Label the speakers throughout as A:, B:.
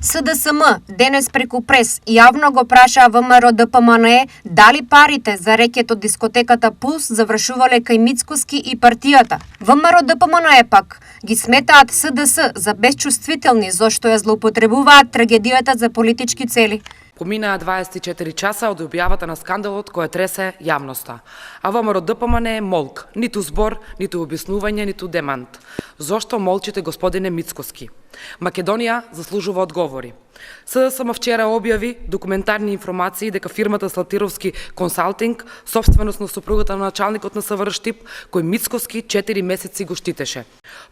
A: СДСМ денес преку прес јавно го праша ВМРО ДПМНЕ дали парите за рекет од дискотеката Пулс завршувале кај Мицкоски и партијата. ВМРО ДПМНЕ пак ги сметаат СДС за безчувствителни зошто ја злоупотребуваат трагедијата за политички цели.
B: Поминаа 24 часа од објавата на скандалот која тресе јавноста. А ВМРО ДПМНЕ е молк, ниту збор, ниту објаснување, ниту демант. Зошто молчите, господине Мицкоски? Македонија заслужува одговори. СДСМ вчера објави документарни информации дека фирмата Слатировски консалтинг, собственост на сопругата на началникот на СВР Штип, кој Мицкоски 4 месеци го штитеше.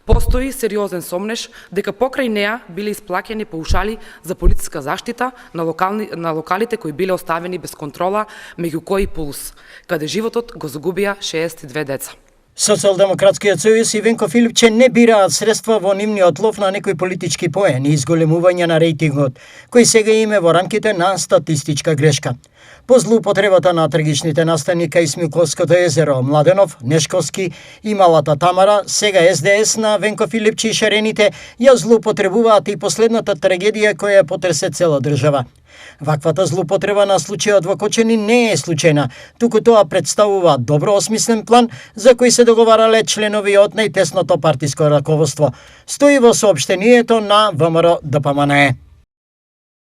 B: Постои сериозен сомнеш дека покрај неа биле исплаќени паушали за полициска заштита на локалите кои биле оставени без контрола, меѓу кои Пулс, каде животот го загубија 62 деца.
C: Социјалдемократскиот сојуз и Венко Филипче не бираат средства во нивниот лов на некои политички поени и изголемување на рейтингот, кој сега им е во рамките на статистичка грешка. По злоупотребата на трагичните настани кај Смилковското езеро, Младенов, Нешковски и Малата Тамара, сега СДС на Венко Филипче и шарените ја злоупотребуваат и последната трагедија која потресе цела држава. Ваквата злоупотреба на случајот во Кочани не е случајна, туку тоа представува добро осмислен план за кој се договарале членови од најтесното партиско раководство. Стои во соопштението на ВМРО ДПМНЕ.